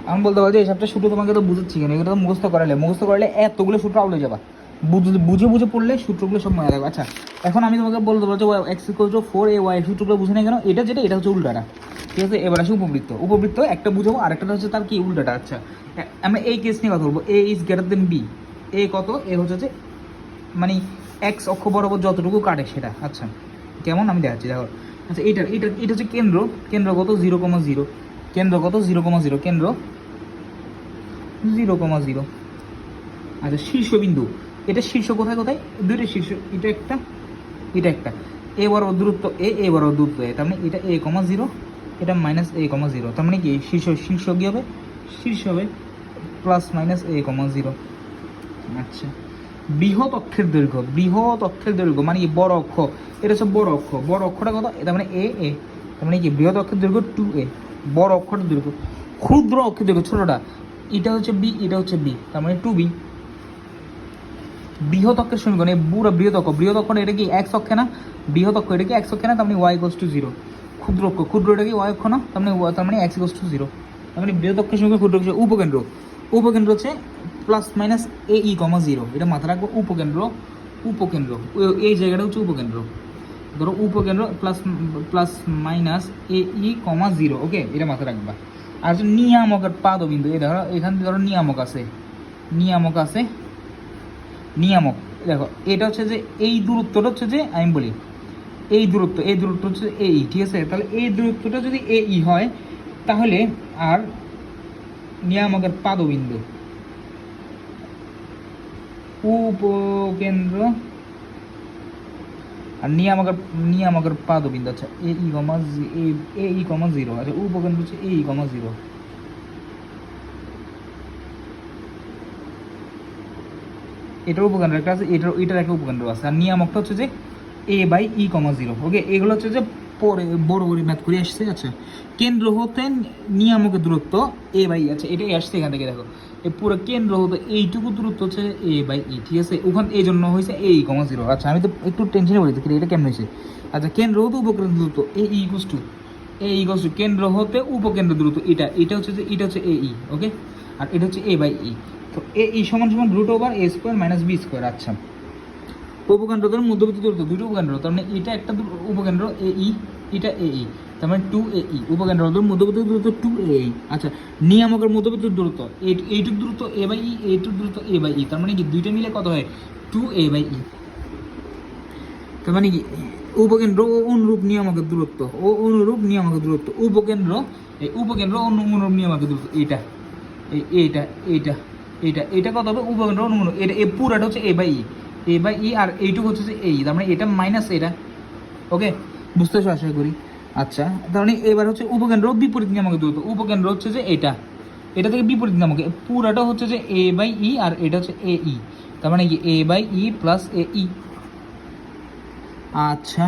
আমি বলতে পারছি এই সবটা সূত্র তোমাকে তো বুঝাচ্ছি কেন, এগুলো তো মুখস্থ করালে এতগুলো সূত্র আউলে যাবা, বুঝে বুঝে পড়লে সূত্রগুলো সব মনে রাখবে। আচ্ছা এখন আমি তোমাকে বলতে পারছি এক্স ইকুয়াল টু 4ay সূত্রগুলো বুঝে না কেন, এটা যেটা এটা হচ্ছে উল্টাটা, ঠিক আছে। এবার আসে উপবৃত্ত একটা বুঝাবো, আরেকটা হচ্ছে তার কি উল্টাটা। আচ্ছা আমরা এই কেস নিয়ে কথা বলবো, এ ইজ গ্রেটার দেন বি। এ কত? এ হচ্ছে যে মানে এক্স অক্ষ বরাবর যতটুকু কাটে সেটা। আচ্ছা কেমন আমি দেখাচ্ছি দেখো। আচ্ছা এটা হচ্ছে কেন্দ্র কত 0,0, কেন্দ্র কত 0,0, কেন্দ্র 0,0। আচ্ছা শীর্ষবিন্দু, এটা শীর্ষ কোথায় দুইটা শীর্ষ, এটা একটা এ বরাবর দূরত্ব এ বরাবর দূরত্ব এ, তার মানে এটা a,0, এটা -a,0, তার মানে কি শীর্ষ কি হবে? শীর্ষ হবে +-a,0। আচ্ছা বৃহৎ অক্ষের দৈর্ঘ্য মানে কি বড় অক্ষ, এটা হচ্ছে বড় অক্ষটা কত? এটা মানে এ, তার মানে কি বৃহৎ অক্ষের দৈর্ঘ্য 2a, বড় অক্ষরের দৈর্ঘ্য। ক্ষুদ্র অক্ষের দৈর্ঘ্য ছোটটা, এটা হচ্ছে বি, এটা হচ্ছে বি, তার মানে 2b। বৃহৎ অক্ষের সমীকরণ, এই পুরো বৃহৎ অক্ষটা এটা কি এক্স অক্ষে না? বৃহৎ অক্ষ এটা কি এক্স অক্ষে না, তার মানে y = 0। ক্ষুদ্র এটা কি y অক্ষ না, তার মানে x = 0। তার মানে বৃহৎ অক্ষের সমীকরণ, ক্ষুদ্র অক্ষের উপকেন্দ্র হচ্ছে +-ae,0, এটা মাথা রাখবো। উপকেন্দ্র এই জায়গাটা হচ্ছে উপকেন্দ্র, ধরো উপকেন্দ্র +-ae,0, ওকে, এটা মাথা রাখবা। আর হচ্ছে নিয়ামকের পাদবিন্দু, এই ধরো এখান থেকে ধরো নিয়ামক আছে নিয়ামক, দেখো এটা হচ্ছে যে এই দূরত্বটা হচ্ছে যে আমি বলি এই দূরত্ব হচ্ছে এই, ঠিক আছে। তাহলে এই দূরত্বটা যদি এই হয় তাহলে আর নিয়ামকের পাদবিন্দু উপকেন্দ্র আর নিয়ামকের পাদবিন্দু, আচ্ছা ae,0, আচ্ছা উপকেন্দ্র হচ্ছে ae,0। এটার উপকেন্দ্র একটা আছে, এটার একটা উপকেন্দ্র আছে, আর নিয়ামকটা হচ্ছে যে a/e,0, ওকে। এগুলো হচ্ছে যে পরে বড় ম্যাথ করে আসছে। আচ্ছা কেন্দ্র হতে নিয়ামকের দূরত্ব a/e, আচ্ছা এটাই আসছে এখান থেকে, দেখো এই পুরো কেন্দ্র হতে এইটুকু দূরত্ব হচ্ছে a/e, ঠিক আছে। ওখান এই জন্য হয়েছে a,0। আচ্ছা আমি তো একটু টেনশনে পড়ি এটা কেমন হয়েছে। আচ্ছা কেন্দ্র হতে উপকেন্দ্র দূরত্ব a কেন্দ্র হতে উপকেন্দ্র দূরত্ব এটা হচ্ছে যে এটা হচ্ছে ae, ওকে, আর এটা হচ্ছে a/e। তো ae = √a² - b²। আচ্ছা উপকেন্দ্রদের মধ্যবর্তী দূরত্ব, দুটো উপকেন্দ্র, তার মানে এটা একটা উপকেন্দ্র ae, এটা ae, তার মানে 2ae। উপকেন্দ্রদের মধ্যবর্তী দূরত্ব 2ae। আচ্ছা নিয়ামকের মধ্যবর্তী দূরত্ব এইটুক দূরত্ব a/e, এইটুক দূরত্ব a/e, তার মানে কি দুইটা মিলে কত হয় 2a/e। তার মানে কি উপকেন্দ্র ও অনুরূপ নিয়ামকের দূরত্ব উপকেন্দ্র অনুরূপ নিয়ামকের দূরত্ব এটা কত হবে? উপকেন্দ্র অনুরূপ এটা পুরাটা হচ্ছে a/e, আর এইটুকু হচ্ছে যে এই, তার মানে এটা মাইনাস এটা, ওকে, বুঝতেছো আশা করি। আচ্ছা তার মানে এবার হচ্ছে উপকেন্দ্র বিপরীত নিয়ামকের দূরত্ব, উপকেন্দ্র হচ্ছে যে এটা থেকে বিপরীত নিয়ামকে পুরাটা হচ্ছে যে a/e, আর এটা হচ্ছে ae, তার মানে কি a/e + ae। আচ্ছা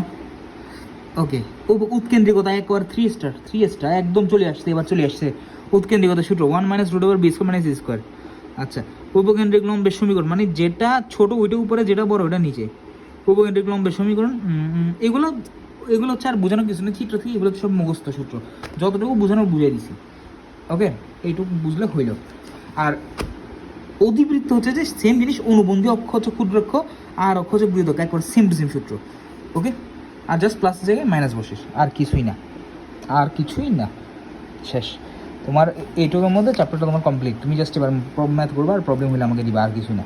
ওকে, উৎকেন্দ্রিকতা একবার 3 স্টার একদম চলে আসছে। উৎকেন্দ্রিকতা সূত্র 1 - √b² - c²। আচ্ছা উপকেন্দ্রিক লম্বের সমীকরণ, মানে যেটা ছোট ওইটা উপরে, যেটা বড় ওইটা নিচে। উপকেন্দ্রিক লম্বের সমীকরণ, এগুলো হচ্ছে আর বোঝানোর কিছু নেই, চিত্র থেকে এগুলো সব মুখস্থ সূত্র, যতটুকু বোঝানোর বুঝিয়ে দিছি, ওকে, এইটুকু বুঝলে হইল। আর অধিবৃত্ত হচ্ছে যে সেম জিনিস, অনুবন্ধী অক্ষ হচ্ছে ক্ষুদ্রাক্ষ, আর অক্ষ হচ্ছে বৃহৎ অক্ষ, একবার সেম টু সেম সূত্র, ওকে। আর জাস্ট প্লাসের জায়গায় মাইনাস বসিস, আর কিছুই না, শেষ। তোমার এইটুকুর মধ্যে চ্যাপ্টারটা তোমার কমপ্লিট, তুমি জাস্ট এবার ম্যাথ করবা আর প্রবলেম হলে আমাকে দিবা, আর কিছুই না।